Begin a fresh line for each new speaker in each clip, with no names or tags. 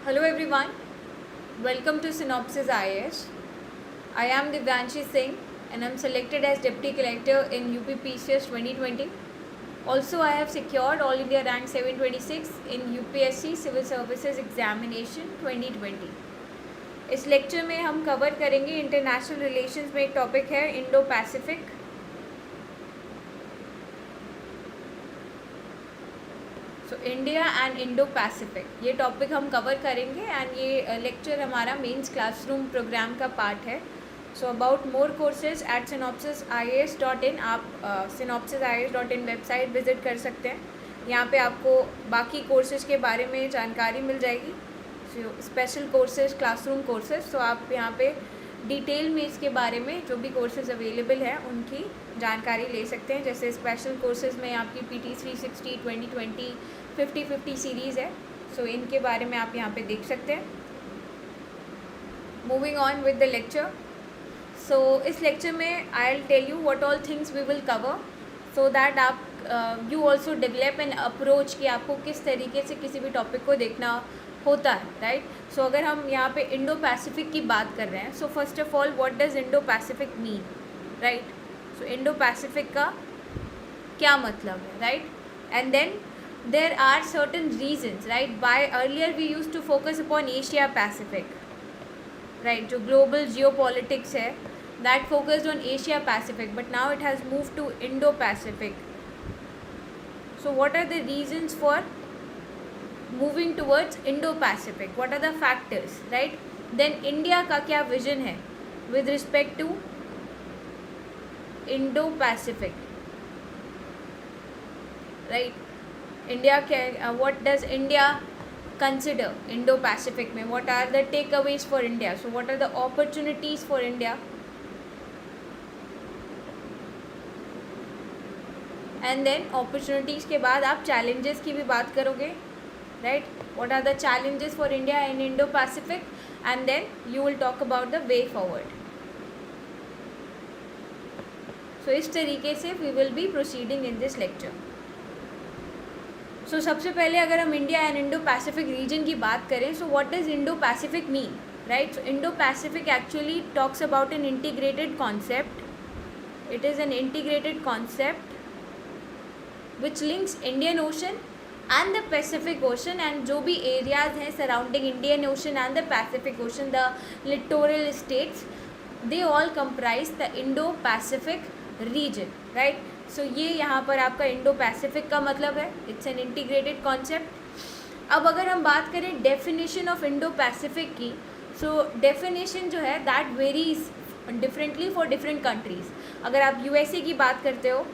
Hello everyone, welcome to Synopsis IAS. I am Divyanshi Singh and I am selected as Deputy Collector in UP PCS 2020. Also, I have secured All India Rank 726 in UPSC Civil Services Examination 2020. इस lecture में हम cover करेंगे international relations में एक topic है Indo Pacific. So India and Indo Pacific ये topic हम cover करेंगे एंड ये लेक्चर हमारा मेंस क्लासरूम प्रोग्राम का पार्ट है. So about more courses eight synopsisias.in आप synopsisias.in वेबसाइट विज़िट कर सकते हैं. यहाँ पे आपको बाकी कोर्सेज के बारे में जानकारी मिल जाएगी. स्पेशल कोर्सेज, क्लासरूम कोर्सेज, तो आप यहाँ पे डिटेल में इसके बारे में जो भी कोर्सेज अवेलेबल हैं उनकी जानकारी ले सकते हैं. जैसे स्पेशल कोर्सेज में आपकी PT 360, 2020, 50-50 सीरीज़ है. सो इनके बारे में आप यहाँ पे देख सकते हैं. Moving on with the lecture. So इस लेक्चर में I will tell you what all things we will cover so that आप you also develop an approach कि आपको किस तरीके से किसी भी टॉपिक को देखना होता है, राइट. सो अगर हम यहाँ पे इंडो पैसिफिक की बात कर रहे हैं, so first of all what does Indo Pacific mean, right. So Indo Pacific का क्या मतलब है, right. And then there are certain reasons, right, why earlier we used to focus upon Asia Pacific, right. जो global geopolitics है that focused on Asia Pacific, but now it has moved to Indo Pacific. So what are the reasons for moving towards Indo Pacific? What are the factors, right. Then India का क्या vision है with respect to Indo Pacific, right. India क्या, what does India consider Indo Pacific में, what are the takeaways for India, so what are the opportunities for India. And then opportunities के बाद आप challenges की भी बात करोगे, right. What are the challenges for India in Indo Pacific and then you will talk about the way forward. So इस तरीके से we will be proceeding in this lecture. So सबसे पहले अगर हम India and Indo Pacific region की बात करें, so what does Indo Pacific mean, right. So Indo Pacific actually talks about an integrated concept. It is an integrated concept which links Indian ocean and the Pacific Ocean, and जो भी areas हैं surrounding Indian ocean and the Pacific Ocean, the littoral states, they all comprise the Indo Pacific region, right. So ये यहाँ पर आपका Indo Pacific का मतलब है. It's an integrated concept. अब अगर हम बात करें डेफिनेशन ऑफ इंडो पैसिफिक की, सो डेफिनेशन जो है that varies differently for different countries. अगर आप USA की बात करते हो,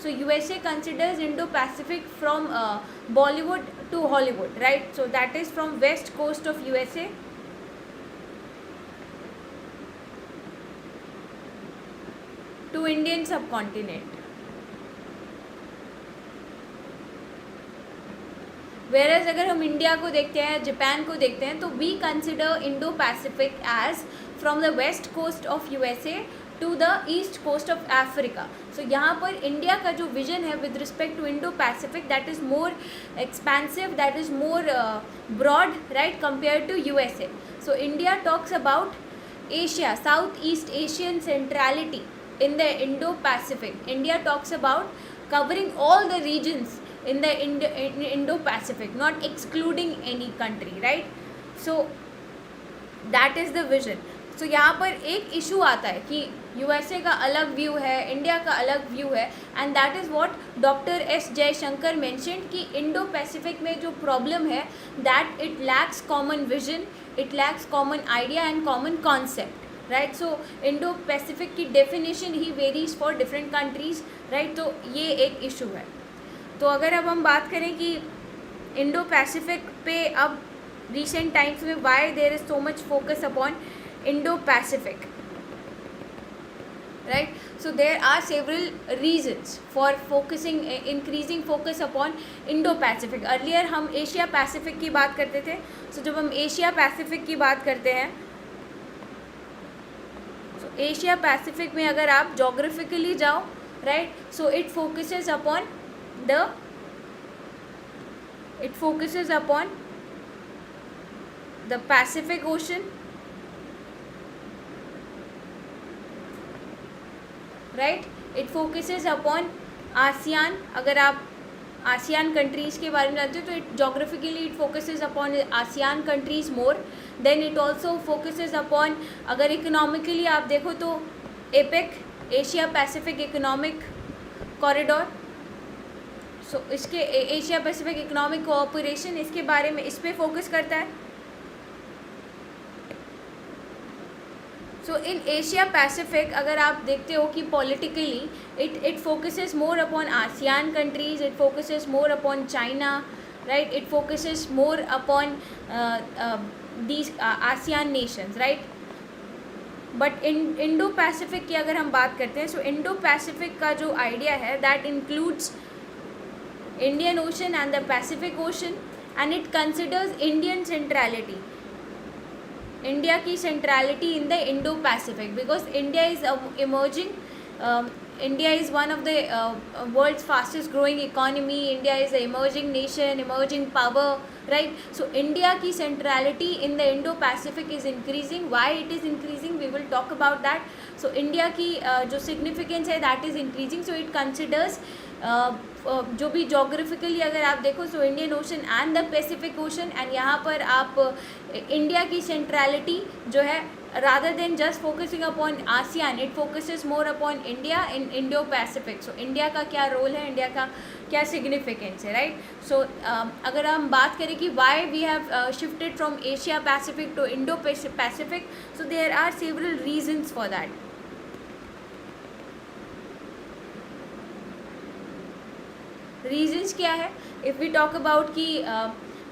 so USA considers Indo Pacific from Bollywood to Hollywood, right. So that is from west coast of USA to Indian subcontinent. Whereas अगर हम इंडिया को देखते हैं, जापान को देखते हैं, तो we consider Indo Pacific as from the west coast of USA to the east coast of Africa. So यहाँ पर इंडिया का जो विजन है with respect to Indo Pacific, that is more expensive, that is more broad, right, compare to USA. So India talks about Asia, South east Asian centrality in the Indo-Pacific. India talks about covering all the regions in the Indo-Pacific, not excluding any country, right. So that is the vision. So यहाँ पर एक issue आता है कि USA का अलग view है, India का अलग व्यू है, and that is what doctor S. Jaishankar mentioned कि इंडो पैसिफिक में जो प्रॉब्लम है that it lacks common vision, it lacks common idea and common concept, right. So Indo Pacific की डेफिनेशन ही varies for different countries, right. तो ये एक issue है. तो अगर अब हम बात करें कि इंडो पैसिफिक पे अब रिसेंट टाइम्स में why there is so much focus upon Indo Pacific, right. So there are several reasons for focusing, increasing focus upon Indo Pacific. Earlier हम एशिया पैसिफिक की बात करते थे. सो जब हम एशिया पैसिफिक की बात करते हैं, एशिया पैसिफिक में अगर आप जोग्राफिकली जाओ, right, so it focuses upon the, it focuses upon the Pacific ocean, right, it focuses upon ASEAN. अगर आप आसियान कंट्रीज़ के बारे में जानते हो तो it geographically it focuses upon ASEAN countries more. Then it also focuses upon, अगर economically आप देखो तो APEC, Asia Pacific economic corridor. So इसके एशिया पैसिफिक इकोनॉमिक कोऑपरेशन, इसके बारे में, इस पर फोकस करता है. सो इन एशिया पैसिफिक अगर आप देखते हो कि politically it focuses more upon ASEAN countries, it focuses more upon China, right, it focuses more upon these ASEAN Nations, right. But Indo Pacific की अगर हम बात करते हैं, सो इंडो पैसिफिक का जो आइडिया है that includes Indian ocean and the Pacific Ocean, and it considers Indian centrality, India की centrality in the Indo Pacific, because India is emerging, India is one of the world's fastest growing economy, India is a emerging nation, emerging power, right. So India की centrality in the Indo Pacific is increasing. Why it is increasing, we will talk about that. So India की जो significance है that is increasing. So it considers जो भी geographically अगर आप देखो, so Indian ocean and the Pacific Ocean, and यहाँ पर आप इंडिया की सेंट्रलिटी जो है, rather than just focusing upon ASEAN, it focuses more upon India in Indo-Pacific. So India का क्या रोल है, इंडिया का क्या सिग्निफिकेंस है, राइट. सो अगर हम बात करें कि why we have shifted from Asia Pacific to Indo-Pacific, so there are several reasons for that. Reasons क्या है, इफ़ वी टॉक अबाउट कि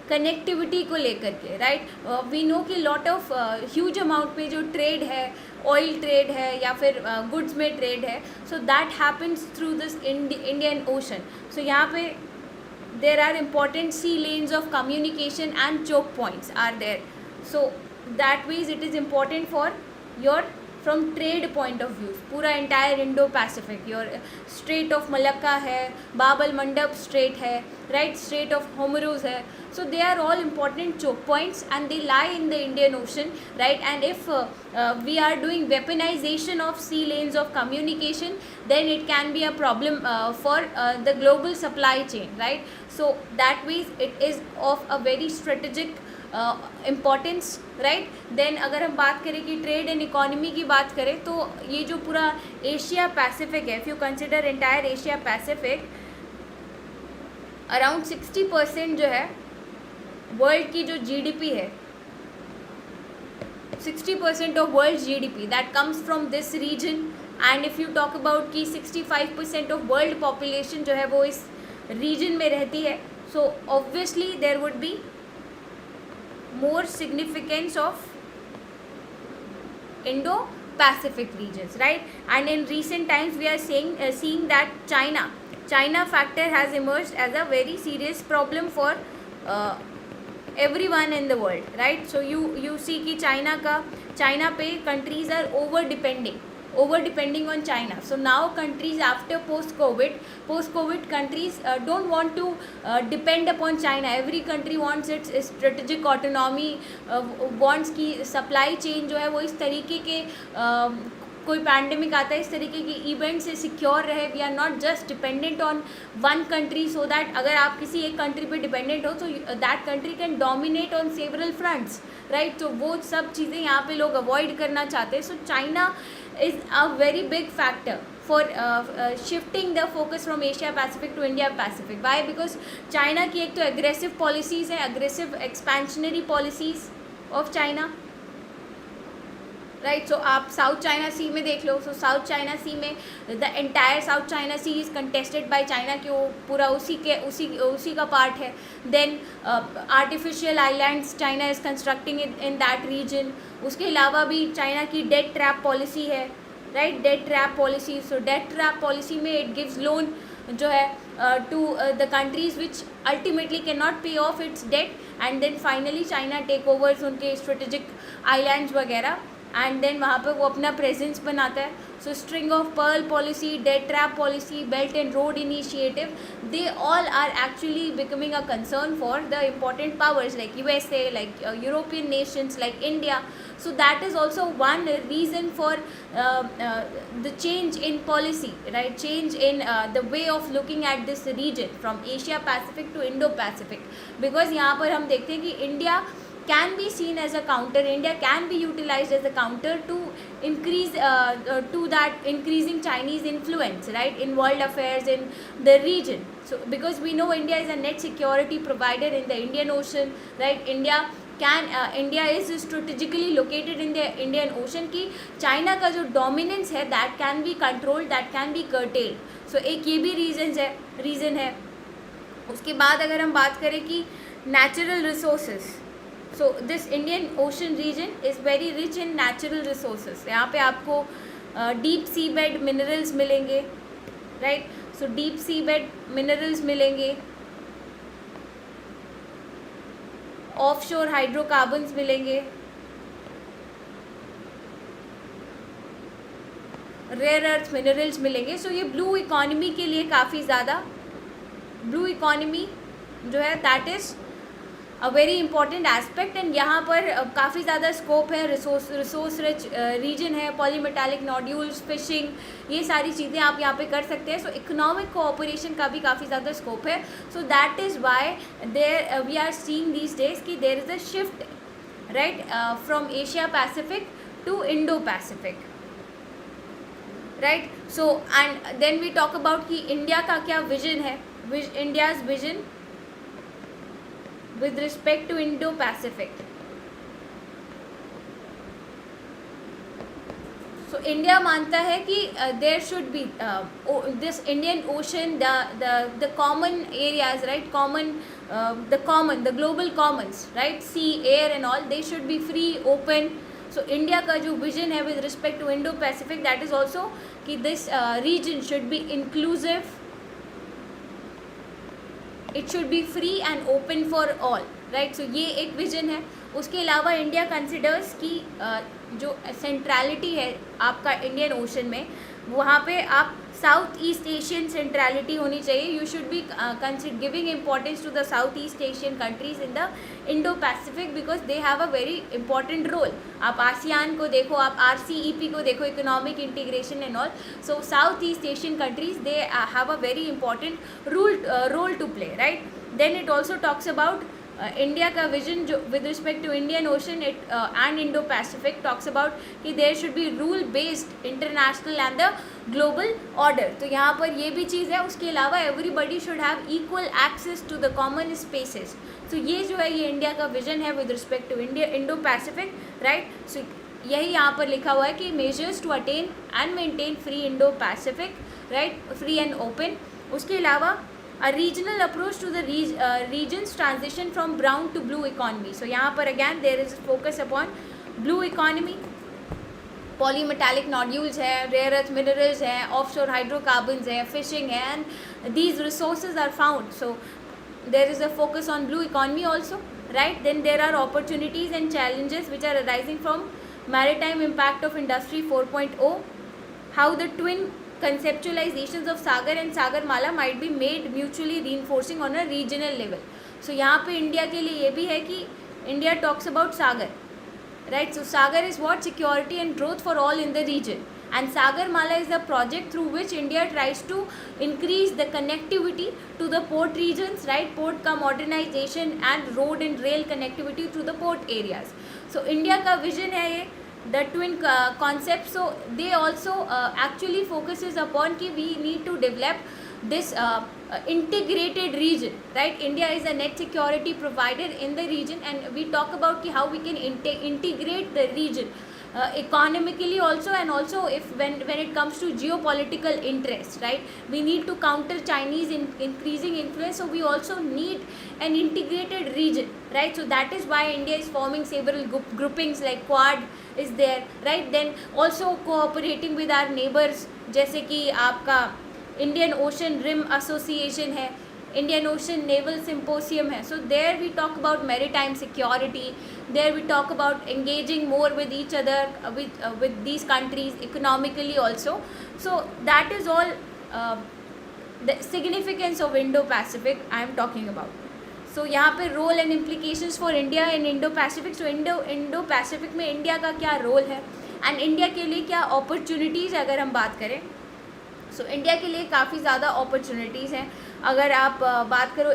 कनेक्टिविटी को लेकर के, राइट, वी नो कि लॉट ऑफ ह्यूज अमाउंट में जो ट्रेड है, ऑयल ट्रेड है या फिर गुड्स में ट्रेड है, so that happens through this Indian Ocean. So यहाँ पे there are important sea lanes of communication and choke points are there. So that means it is important for your from trade point of view. पूरा entire Indo Pacific, your strait of Malacca है, Bab el मंडप straight है, right, straight of होमरूज है. So they are all important choke points and they lie in the Indian Ocean, right. And if we are doing weaponization of sea lanes of communication, then it can be a problem for the global supply chain, right. So that means it is of a very strategic importance, right. Then अगर हम बात करें कि trade and economy की बात करें, तो ये जो पूरा एशिया पैसिफिक है, if you consider entire Asia Pacific, around 60% जो है वर्ल्ड की जो जीडीपी है, 60% of world GDP that comes from this region. And if you talk about कि 65% ऑफ वर्ल्ड पॉपुलेशन जो है वो इस रीजन में रहती है, so obviously there would be more significance of Indo Pacific regions, right. And in recent times we are seeing that China factor has emerged as a very serious problem for everyone in the world, right. So you see कि China पे countries are over depending on China. So now countries after post COVID countries don't want to depend upon China. Every country wants its strategic autonomy, wants कि supply chain जो है वो इस तरीके के कोई पैंडेमिक आता है, इस तरीके की इवेंट से सिक्योर रहे. We are not just dependent on one country, so that अगर आप किसी एक कंट्री पे डिपेंडेंट हो तो that country can dominate on several fronts, right. तो वो सब चीज़ें यहाँ पे लोग अवॉइड करना चाहते हैं. So China is a very big factor for shifting the focus from Asia Pacific to India Pacific. Why? Because China की एक तो एग्रेसिव पॉलिसीज़ हैं, aggressive expansionary policies of China, right. So आप साउथ चाइना सी में देख लो. सो south China Sea में the entire South China Sea is contested by China, कि वो पूरा उसी का पार्ट है. Then artificial islands China is constructing in that region. उसके अलावा भी चाइना की डेट ट्रैप पॉलिसी है, right, debt trap policy. So debt trap policy में इट गिव्स लोन जो है to the countries which ultimately can not pay off its debt, and then finally China take overs उनके strategic islands वगैरह. And then वहाँ पे वो अपना presence बनाता है. So string of pearl policy, debt trap policy, belt and road initiative, they all are actually becoming a concern for the important powers like USA, like European nations, like India. So that is also one reason for the change in policy, right? Change in the way of looking at this region from Asia Pacific to Indo-Pacific. Because यहाँ पर हम देखते हैं कि India can be seen as a counter. India can be utilized as a counter to increase to that increasing Chinese influence, right, in world affairs in the region. So because we know India is a net security provider in the Indian Ocean, right? India is strategically located in the Indian Ocean कि China का जो dominance है that can be controlled, that can be curtailed. So एक ये भी reason है. उसके बाद अगर हम बात करें कि natural resources, so this Indian Ocean region is very rich in natural resources. यहाँ पे आपको deep seabed minerals मिलेंगे, right? So deep seabed minerals मिलेंगे, offshore hydrocarbons मिलेंगे, rare earth minerals मिलेंगे. So ये blue economy के लिए काफ़ी ज़्यादा, blue economy जो है that is a very important aspect. And यहाँ पर काफ़ी ज़्यादा स्कोप है. रिसोर्स रिच रीजन है, पॉलीमेटालिक नोड्यूल्स, फिशिंग, ये सारी चीज़ें आप यहाँ पे कर सकते हैं. सो इकोनॉमिक कोऑपरेशन का भी काफ़ी ज़्यादा स्कोप है. So that is why there we are seeing these days कि there is a shift, right, from Asia Pacific to Indo Pacific, right. So and then we talk about कि India का क्या vision है, India's vision with respect to Indo-Pacific. So India मानता है कि there should be this Indian Ocean, the common areas, right, the global commons, right, sea, air and all, they should be free, open. So India का जो vision है with respect to Indo-Pacific, that is also कि this region should be inclusive, it should be free and open for all, right. So ये एक vision है. उसके अलावा India considers कि जो सेंट्रलिटी है आपका इंडियन ओशन में, वहाँ पे आप साउथ ईस्ट एशियन सेंट्रलिटी होनी चाहिए. You should be giving importance to the south east Asian countries in the Indo Pacific because they have a very important role. आप आसियान को देखो, आप RCEP को देखो, economic integration and all. So south east Asian countries they have a very important role to play, right. Then it also talks about India का vision जो with respect to Indian ocean and Indo Pacific talks about कि there should be rule based international and the global order. तो यहाँ पर ये भी चीज़ है. उसके अलावा everybody should have equal access to the common spaces. तो ये जो है ये इंडिया का विजन है with respect to Indo Pacific, right. So यही यहाँ पर लिखा हुआ है कि measures to attain and maintain free Indo Pacific, right, free and open. उसके अलावा a regional approach to the region's transition from brown to blue economy. So यहाँ पर again there is focus upon blue economy, polymetallic nodules है, rare earth minerals है, offshore hydrocarbons है, fishing है, and these resources are found. So there is a focus on blue economy also, right. Then there are opportunities and challenges which are arising from maritime impact of industry 4.0, how the twin conceptualizations of Sagar and Sagarmala might be made mutually reinforcing on a regional level. So यहाँ पे India के लिए ये भी है कि India talks about Sagar, right. So Sagar is what? Security and growth for all in the region. And Sagarmala is a project through which India tries to increase the connectivity to the port regions, right, port का modernization and road and rail connectivity to the port areas. So India का vision है ये the twin concept. So they also actually focuses upon कि we need to develop this integrated region, right. India is a net security provider in the region and we talk about कि how we can integrate the region economically also, and also if when it comes to geopolitical interest, right, we need to counter Chinese increasing influence. So we also need an integrated region, right. So that is why India is forming several groupings like Quad is there, right. Then also cooperating with our neighbors, जैसे कि आपका Indian ocean rim association है, Indian Ocean Naval Symposium है. So there we talk about maritime security. There we talk about engaging more with each other, with these countries economically also. So that is all the significance of Indo-Pacific I am talking about. सो यहाँ पे role and implications for India in Indo Pacific. So Indo Pacific में India का क्या role है and India के लिए क्या अपॉर्चुनिटीज़ अगर हम बात करें. सो इंडिया के लिए काफ़ी ज़्यादा अपॉर्चुनिटीज़ हैं. अगर आप बात करो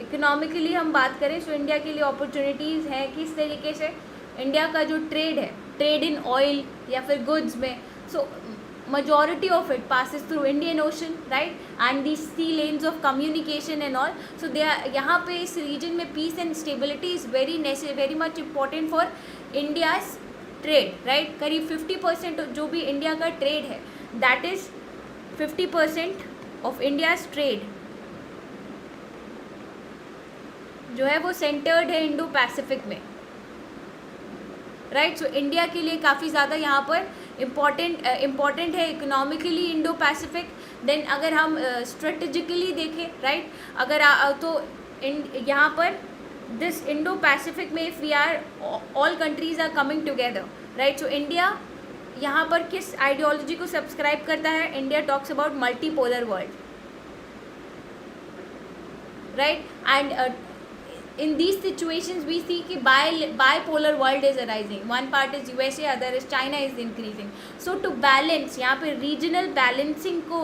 इकोनॉमिकली हम बात करें, सो इंडिया के लिए अपॉर्चुनिटीज़ हैं किस तरीके से. इंडिया का जो ट्रेड है, ट्रेड इन ऑयल या फिर गुड्स में, सो majority of it passes through Indian Ocean, right, and these sea lanes of communication and all. So they are, यहाँ पे इस region में peace and stability is very much important for India's trade, right. करीब 50% जो भी India का trade है, that is 50% of India's trade जो है वो सेंटर्ड है इंडो पैसिफिक में, राइट. सो इंडिया के लिए काफ़ी ज़्यादा यहाँ पर इम्पॉर्टेंट है इकोनॉमिकली इंडो पैसिफिक. देन अगर हम स्ट्रेटेजिकली देखें, राइट, अगर तो यहाँ पर दिस इंडो पैसिफिक में if we are all countries are coming together, right. So India यहाँ पर किस आइडियोलॉजी को सब्सक्राइब करता है. India talks about multipolar world, right. And in these situations we see कि bipolar world is arising. One part is USA, other is China is increasing. So to balance, यहाँ पे regional balancing को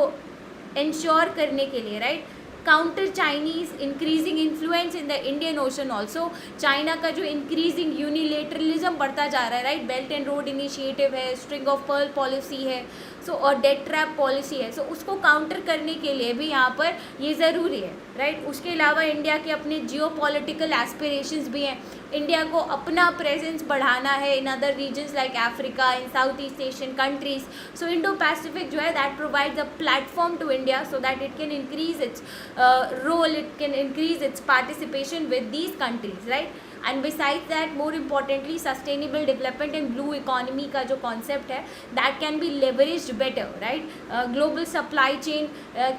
ensure करने के लिए, right, counter Chinese increasing influence in the Indian Ocean also. China का जो increasing unilateralism बढ़ता जा रहा है, right, Belt and Road Initiative है, String of Pearl policy है, सो और डेट ट्रैप पॉलिसी है. सो उसको काउंटर करने के लिए भी यहाँ पर ये ज़रूरी है, राइट. उसके अलावा इंडिया के अपने जियो पॉलिटिकल एस्पिरेशंस भी हैं. इंडिया को अपना प्रेजेंस बढ़ाना है in other regions like Africa, in south east Asian countries. So Indo Pacific जो है that provides a platform to India so that it can increase its role, it can increase its participation with these countries, right. And besides that, more importantly, sustainable development and blue economy का जो concept है that can be leveraged better, right. Global supply chain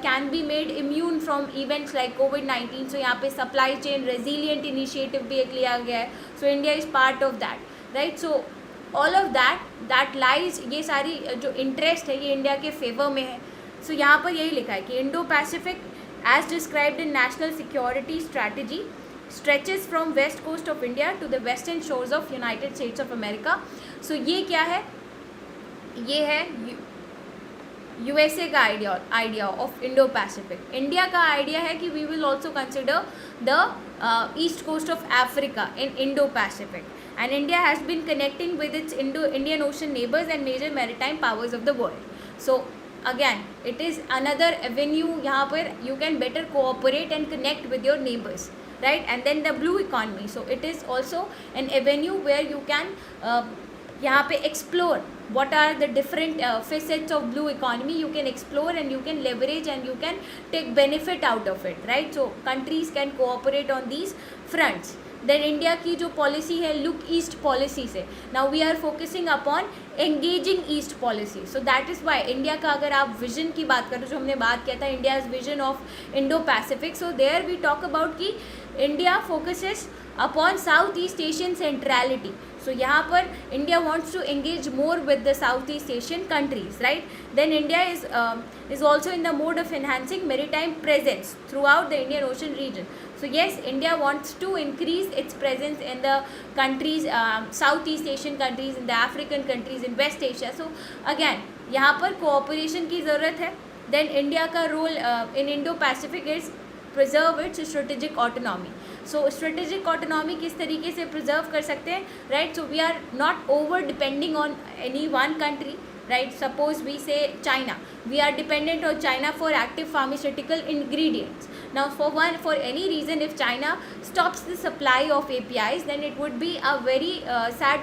can be made immune from events like कोविड-19. सो यहाँ पे supply chain resilient initiative भी एक लिया गया है. So India is part of that, right. So all of that lies, ये सारी जो इंटरेस्ट है ये इंडिया के फेवर में है. सो यहाँ पर यही लिखा है कि Indo Pacific as described in national security strategy stretches from west coast of India to the western shores of United States of America. So ये क्या है, ये है USA का idea of Indo Pacific. India का आइडिया है कि we will also consider the east coast of Africa in Indo Pacific. And India has been connecting with its Indian ocean neighbours and major maritime powers of the world. So again it is another avenue. यहाँ पर you can better cooperate and connect with your neighbors, right. And then the blue economy, so it is also an avenue where you can यहाँ पे explore what are the different facets of blue economy. You can explore and you can leverage and you can take benefit out of it, right. So countries can cooperate on these fronts. Then India की जो policy है look east policy से, now we are focusing upon engaging east policy. So that is why India का अगर आप vision की बात करो, जो हमने बात किया था India's vision of Indo Pacific, so there we talk about कि India focuses upon South east Asian centrality. So यहाँ पर India wants to engage more with the south east Asian countries, right. Then India is also in the mode of enhancing maritime presence throughout the Indian Ocean region. So yes, India wants to increase its presence in the countries, Southeast Asian countries, in the African countries, in West Asia. So again, यहाँ पर cooperation की ज़रूरत है. Then India का role in Indo-Pacific is preserve its strategic autonomy. So strategic autonomy किस तरीके से preserve कर सकते हैं, right? So we are not over depending on any one country. Right, suppose we say China, we are dependent on China for active pharmaceutical ingredients. Now for any reason if China stops the supply of APIs, then it would be a very sad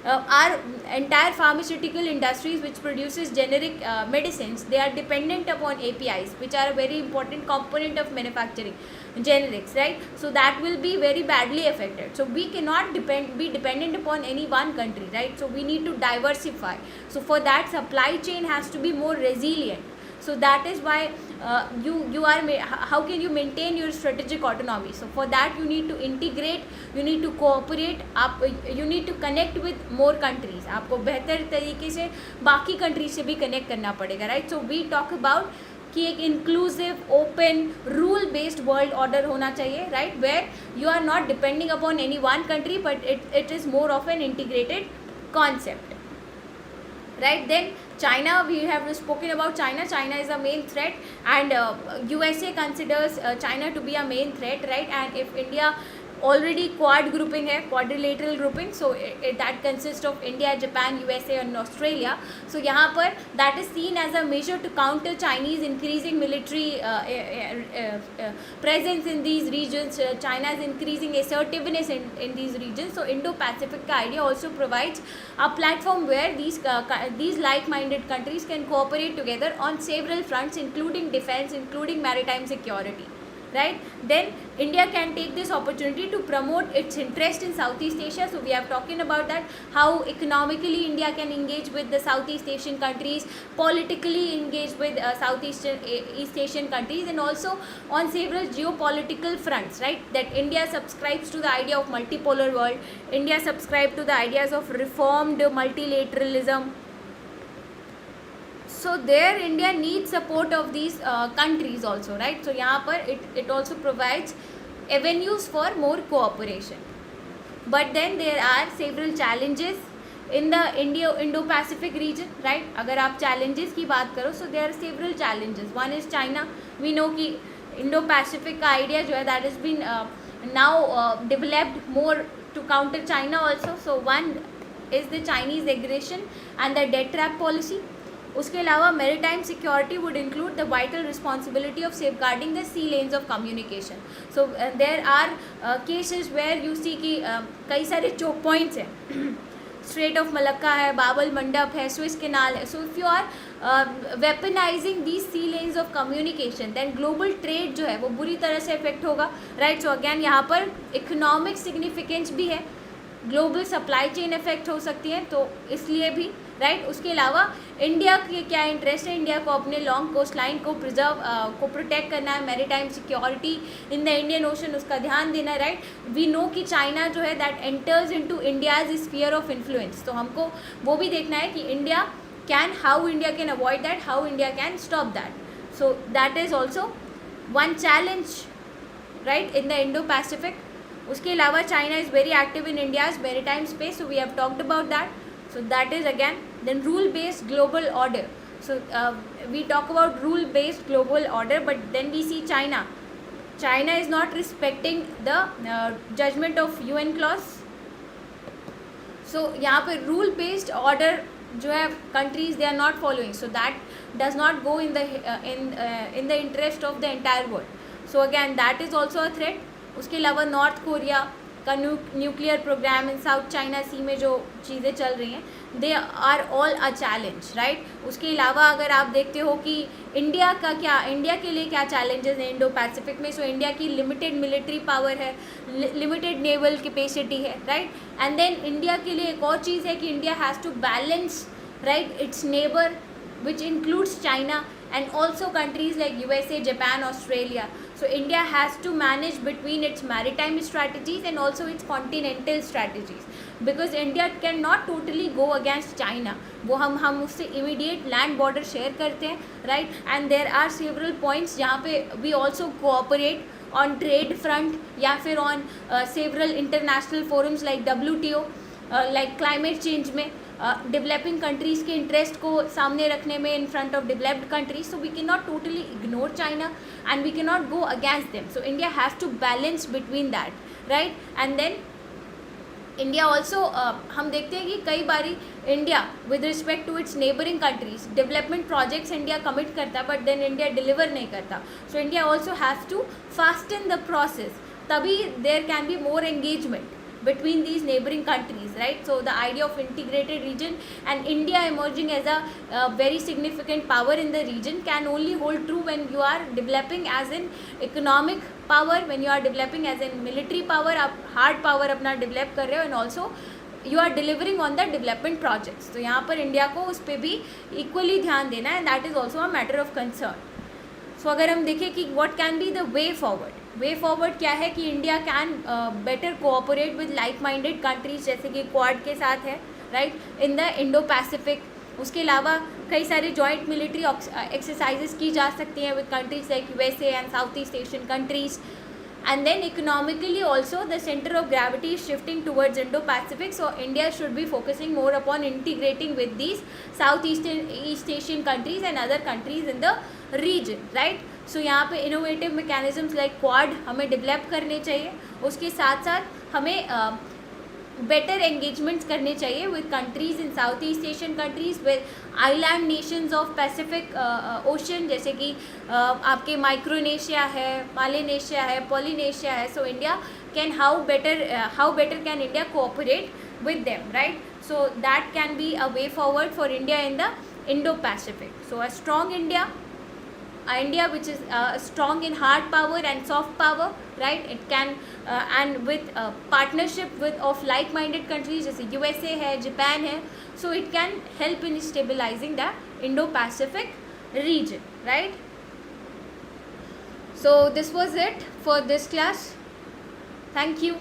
our entire pharmaceutical industries which produces generic medicines, they are dependent upon APIs which are a very important component of manufacturing generics, right. So that will be very badly affected. So we cannot be dependent upon any one country, right. So we need to diversify. So for that supply chain has to be more resilient. So that is why how can you maintain your strategic autonomy? So for that you need to integrate, you need to cooperate, you need to connect with more countries. आपको बेहतर तरीके से बाकी countries से भी connect करना पड़ेगा, right. So we talk about कि एक inclusive, open, rule based world order होना चाहिए, right, where you are not depending upon any one country but it is more of an integrated concept, right. Then China, we have spoken about China. China is a main threat, and USA considers China to be a main threat, right. And if India already quad grouping है, quadrilateral grouping, so that consists of India, Japan, USA and Australia. So यहाँ पर that is seen as a measure to counter Chinese increasing military presence in these regions. China's increasing assertiveness in these regions. So Indo-Pacific का idea also provides a platform where these like-minded countries can cooperate together on several fronts, including defense, including maritime security, right. Then India can take this opportunity to promote its interest in Southeast Asia. So we are talking about that, how economically India can engage with the Southeast Asian countries, politically engage with East Asian countries, and also on several geopolitical fronts, right. That India subscribes to the idea of multipolar world, India subscribes to the ideas of reformed multilateralism. So there India needs support of these countries also, right. So यहाँ पर it also provides avenues for more cooperation, but then there are several challenges in the Indo-Pacific region, right. अगर आप challenges की बात करो, so there are several challenges. One is China. We know कि Indo-Pacific का idea जो है that has been now developed more to counter China also. So one is the Chinese aggression and the debt trap policy. उसके अलावा maritime security would include the vital responsibility of safeguarding the sea lanes of communication. So there are cases where you see कि कई सारे choke points हैं, strait of Malacca है, Bab el Mandeb है, Suez canal है. So if you are weaponising these sea lanes of communication then global trade जो है वो बुरी तरह से इफेक्ट होगा, राइट. सो अगैन यहाँ पर इकोनॉमिक सिग्निफिकेंस भी है, ग्लोबल सप्लाई चेन इफेक्ट हो सकती है, तो इसलिए भी, राइट. उसके अलावा इंडिया के क्या इंटरेस्ट है, इंडिया को अपने लॉन्ग कोस्ट लाइन को को प्रोटेक्ट करना है, maritime security in the Indian ocean उसका ध्यान देना है, राइट. वी नो कि चाइना जो है that enters into India's sphere of influence, तो हमको वो भी देखना है कि India how India can avoid that, how India can stop that. So that is also one challenge, right, in the Indo Pacific. उसके अलावा China is very active in India's maritime space, so we have talked about that. So that is again then rule-based global order. So we talk about rule-based global order, but then we see China. China is not respecting the judgment of UN clause. So यहाँ पे rule-based order जो है countries they are not following. So that does not go in the interest of the entire world. So again that is also a threat. उसके अलावा North Korea का nuclear programme in South China Sea में जो चीज़ें चल रही हैं, they are all a challenge, right. उसके अलावा अगर आप देखते हो कि इंडिया के लिए क्या चैलेंजेस हैं इंडो पैसिफिक में. सो इंडिया की लिमिटेड मिलिट्री पावर है, लिमिटेड नेवल कैपेसिटी है, राइट. एंड देन इंडिया के लिए एक और चीज़ है कि India has to balance, right, its neighbour which includes China and also countries like USA, Japan, Australia. So India has to manage between its maritime strategies and also its continental strategies, because India cannot totally go against China. वो हम उससे immediate land border share करते हैं, right. And there are several points जहाँ पे we also cooperate on trade front या फिर on several international forums like WTO, like climate change में डेवलपिंग कंट्रीज़ के इंटरेस्ट को सामने रखने में in front of developed countries. So we can not totally ignore China and we can not go against them. So India has to balance between that, right. And then India also हम देखते हैं कि कई बारी India with respect to its neighbouring countries development projects India commit करता है, but then India deliver नहीं करता. So India also has to fasten the process, तभी there can be more engagement between these neighboring countries, right. So the idea of integrated region and India emerging as a very significant power in the region can only hold true when you are developing as an economic power, when you are developing as a military power, आप hard power अपना develop कर रहे हो, and also you are delivering on the development projects. तो यहाँ पर India को उस पर भी equally ध्यान देना है, and that is also a matter of concern. सो अगर हम देखें कि what can be the way forward क्या है कि India can better cooperate with like minded countries, जैसे कि क्वाड के साथ है, right, in the Indo Pacific. उसके अलावा कई सारे जॉइंट मिलिट्री एक्सरसाइजेस की जा सकती हैं with countries like USA and south east Asian countries. And then economically also the center of gravity is shifting towards Indo-Pacific, so India should be focusing more upon integrating with these East Asian countries and other countries in the region, right? So यहाँ पे innovative mechanisms like Quad हमें develop करने चाहिए। उसके साथ साथ हमें better engagements करने चाहिए with countries in south east Asian countries, with island Nations of Pacific ocean, जैसे कि आपके माइक्रोनेशिया है, मालेनेशिया है, पॉलिनेशिया है। So India can how better can India cooperate with them, right? So that can be a way forward for India in the Indo Pacific. So a strong India which is strong in hard power and soft power, right? It can and with partnership with of like-minded countries जैसे USA है, Japan है, so it can help in stabilizing the Indo-Pacific region, right? So this was it for this class. Thank you.